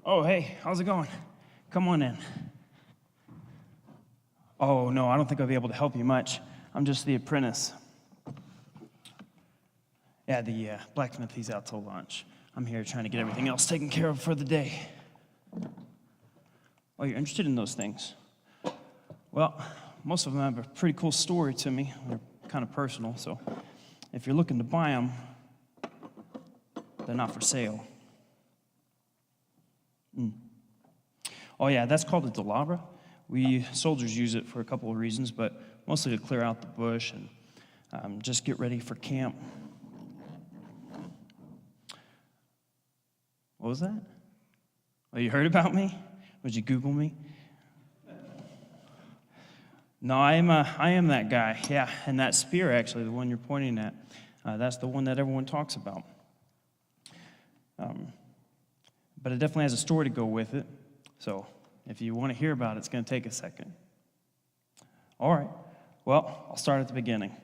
Oh, hey, how's it going? Come on in. Oh, no, I don't think I'll be able to help you much. I'm just the apprentice. Yeah, the blacksmith, he's out till lunch. I'm here trying to get everything else taken care of for the day. Oh, you're interested in those things? Well, most of them have a pretty cool story to me. They're kind of personal, so if you're looking to buy them, they're not for sale. Oh, yeah, that's called a delabra. We soldiers use it for a couple of reasons, but mostly to clear out the bush and just get ready for camp. What was that? Oh, you heard about me? Would you Google me? No, I am that guy, yeah. And that spear, actually, the one you're pointing at, that's the one that everyone talks about. But it definitely has a story to go with it. So if you want to hear about it, it's going to take a second. All right. Well, I'll start at the beginning.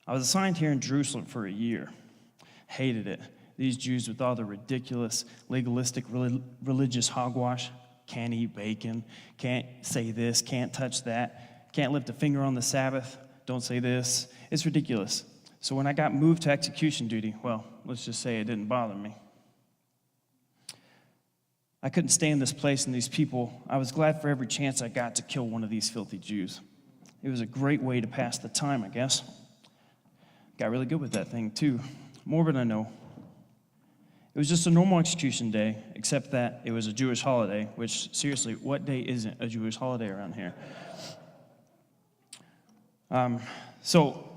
I was assigned here in Jerusalem for a year. Hated it. These Jews with all the ridiculous, legalistic, religious hogwash. Can't eat bacon. Can't say this. Can't touch that. Can't lift a finger on the Sabbath. Don't say this. It's ridiculous. So when I got moved to execution duty, well, let's just say it didn't bother me. I couldn't stay in this place and these people. I was glad for every chance I got to kill one of these filthy Jews. It was a great way to pass the time, I guess. Got really good with that thing, too. Morbid, I know. It was just a normal execution day, except that it was a Jewish holiday, which, seriously, what day isn't a Jewish holiday around here? So,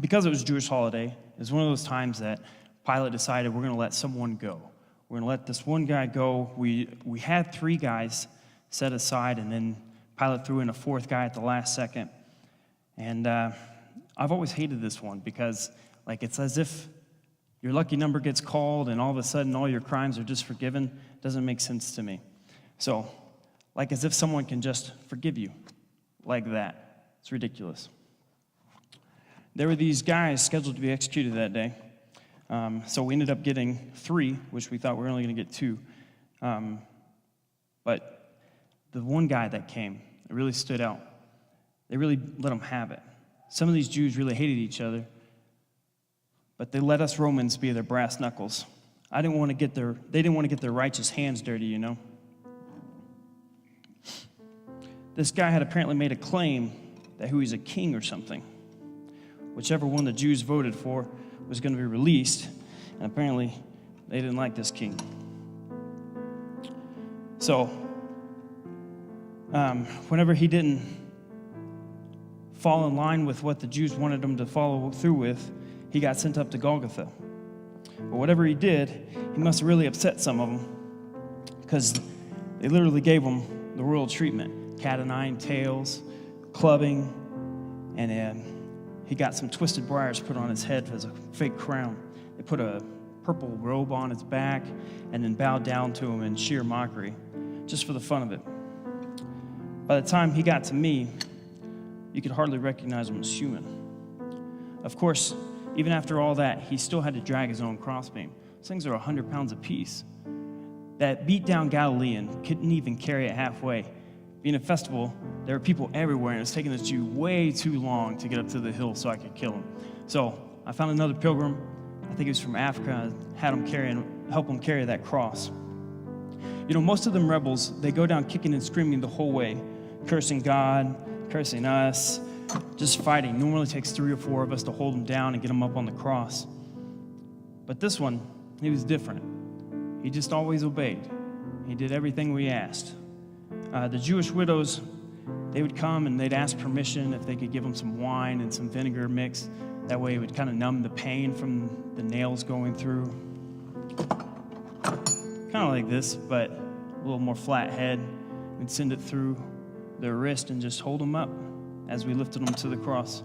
because it was a Jewish holiday, it was one of those times that Pilate decided we're going to let someone go. We're going to let this one guy go. We had 3 guys set aside, and then Pilate threw in a 4th guy at the last second. And I've always hated this one because, like, it's as if your lucky number gets called and all of a sudden all your crimes are just forgiven. It doesn't make sense to me. So, like as if someone can just forgive you like that. It's ridiculous. There were these guys scheduled to be executed that day. So we ended up getting 3, which we thought we were only going to get 2. But the one guy that came, it really stood out. They really let him have it. Some of these Jews really hated each other, but they let us Romans be their brass knuckles. They didn't want to get their righteous hands dirty, you know. This guy had apparently made a claim that he's a king or something. Whichever one the Jews voted for was going to be released, and apparently they didn't like this king. So, whenever he didn't fall in line with what the Jews wanted him to follow through with, he got sent up to Golgotha. But whatever he did, he must have really upset some of them, because they literally gave him the royal treatment: cat o' nine tails, clubbing, and he got some twisted briars put on his head as a fake crown. They put a purple robe on his back and then bowed down to him in sheer mockery, just for the fun of it. By the time he got to me, you could hardly recognize him as human. Of course, even after all that, he still had to drag his own crossbeam. Those things are 100 pounds apiece. That beat-down Galilean couldn't even carry it halfway. Being a festival, there were people everywhere, and it was taking this Jew way too long to get up to the hill so I could kill him. So I found another pilgrim, I think he was from Africa, had him help him carry that cross. You know, most of them rebels, they go down kicking and screaming the whole way, cursing God, cursing us, just fighting. Normally it takes 3 or 4 of us to hold him down and get him up on the cross. But this one, he was different. He just always obeyed. He did everything we asked. The Jewish widows, they would come and they'd ask permission if they could give them some wine and some vinegar mix. That way it would kind of numb the pain from the nails going through. Kind of like this, but a little more flat head. We'd send it through their wrist and just hold them up as we lifted them to the cross.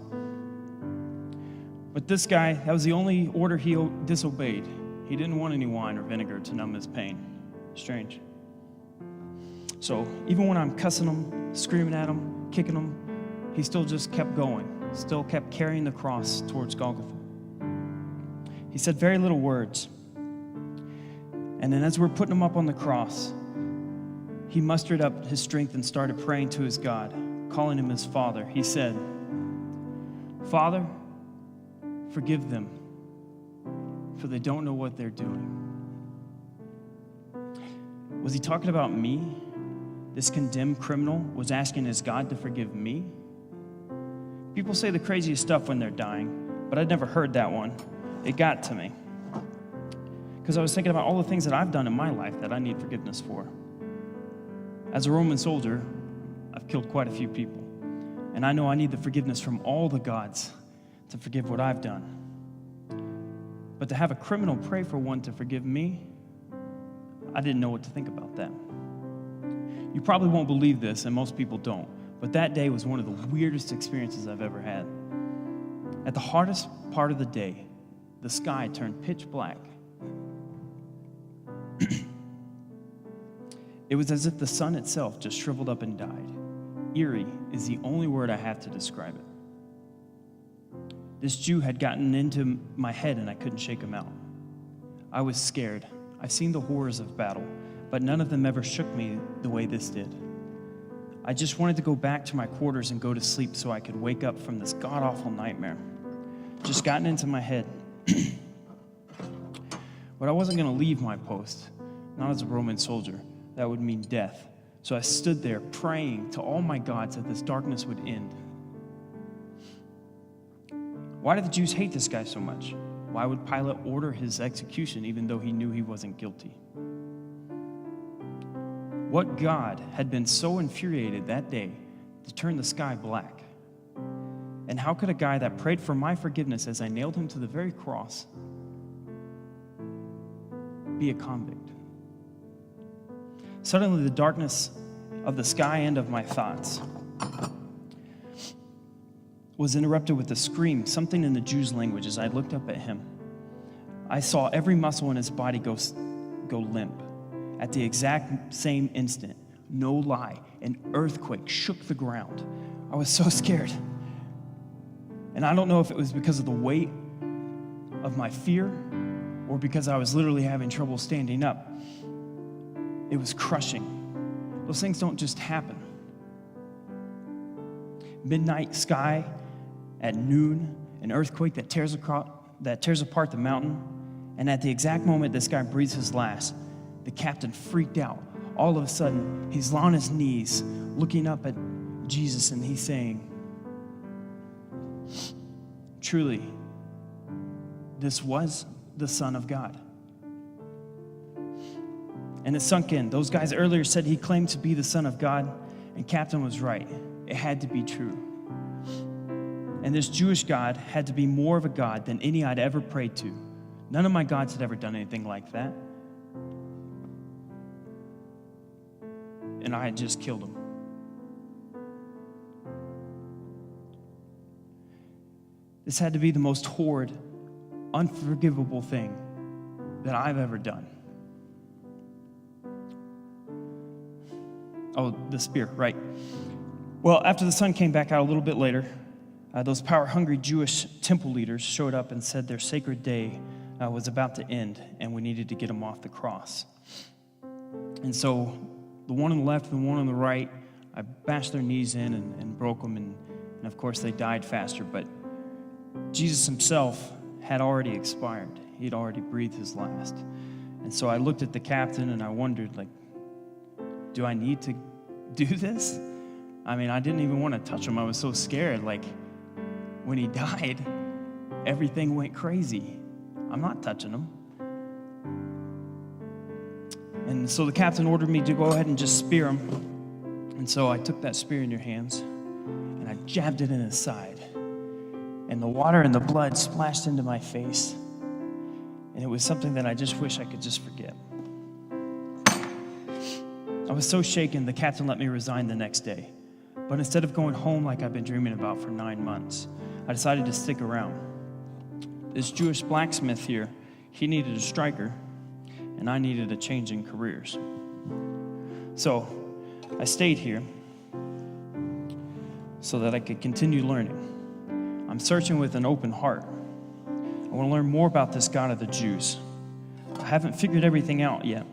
But this guy, that was the only order he disobeyed. He didn't want any wine or vinegar to numb his pain. Strange. So even when I'm cussing him, screaming at him, kicking him, he still just kept going, still kept carrying the cross towards Golgotha. He said very little words. And then as we're putting him up on the cross, he mustered up his strength and started praying to his God, calling him his Father. He said, "Father, forgive them, for they don't know what they're doing." Was he talking about me? This condemned criminal was asking his God to forgive me? People say the craziest stuff when they're dying, but I'd never heard that one. It got to me. Because I was thinking about all the things that I've done in my life that I need forgiveness for. As a Roman soldier, I've killed quite a few people. And I know I need the forgiveness from all the gods to forgive what I've done. But to have a criminal pray for one to forgive me, I didn't know what to think about that. You probably won't believe this, and most people don't, but that day was one of the weirdest experiences I've ever had. At the hardest part of the day, the sky turned pitch black. It was as if the sun itself just shriveled up and died. Eerie is the only word I have to describe it. This Jew had gotten into my head and I couldn't shake him out. I was scared. I've seen the horrors of battle, but none of them ever shook me the way this did. I just wanted to go back to my quarters and go to sleep so I could wake up from this god-awful nightmare. Just gotten into my head. But I wasn't going to leave my post, not as a Roman soldier. That would mean death. So I stood there praying to all my gods that this darkness would end. Why did the Jews hate this guy so much? Why would Pilate order his execution even though he knew he wasn't guilty? What God had been so infuriated that day to turn the sky black? And how could a guy that prayed for my forgiveness as I nailed him to the very cross be a convict? Suddenly, the darkness of the sky and of my thoughts was interrupted with a scream, something in the Jews' language. As I looked up at him, I saw every muscle in his body go limp. At the exact same instant, no lie, an earthquake shook the ground. I was so scared. And I don't know if it was because of the weight of my fear or because I was literally having trouble standing up. It was crushing. Those things don't just happen. Midnight sky at noon, an earthquake that tears apart the mountain. And at the exact moment this guy breathes his last, the captain freaked out. All of a sudden, he's on his knees, looking up at Jesus, and he's saying, "Truly, this was the Son of God." And it sunk in. Those guys earlier said he claimed to be the Son of God, and Captain was right. It had to be true. And this Jewish God had to be more of a God than any I'd ever prayed to. None of my gods had ever done anything like that. And I had just killed him. This had to be the most horrid, unforgivable thing that I've ever done. Oh, the spear, right. Well, after the sun came back out a little bit later, those power-hungry Jewish temple leaders showed up and said their sacred day was about to end, and we needed to get him off the cross. And so the one on the left and the one on the right, I bashed their knees in and broke them, and of course they died faster. But Jesus himself had already expired. He had already breathed his last. And so I looked at the captain and I wondered, like, do I need to do this? I mean, I didn't even want to touch him. I was so scared. Like, when he died, everything went crazy. I'm not touching him. And so the captain ordered me to go ahead and just spear him. And so I took that spear in your hands and I jabbed it in his side. And the water and the blood splashed into my face. And it was something that I just wish I could just forget. I was so shaken, the captain let me resign the next day. But instead of going home like I've been dreaming about for 9 months, I decided to stick around. This Jewish blacksmith here, he needed a striker, and I needed a change in careers. So I stayed here so that I could continue learning. I'm searching with an open heart. I want to learn more about this God of the Jews. I haven't figured everything out yet.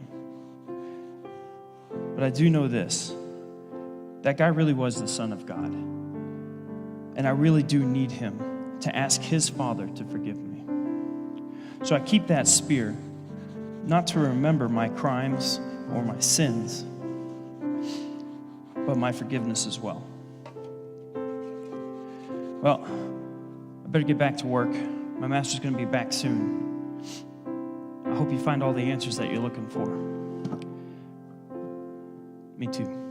But I do know this. That guy really was the Son of God. And I really do need him to ask his Father to forgive me. So I keep that spear, not to remember my crimes or my sins, but my forgiveness as well. Well, I better get back to work. My master's going to be back soon. I hope you find all the answers that you're looking for. Me too.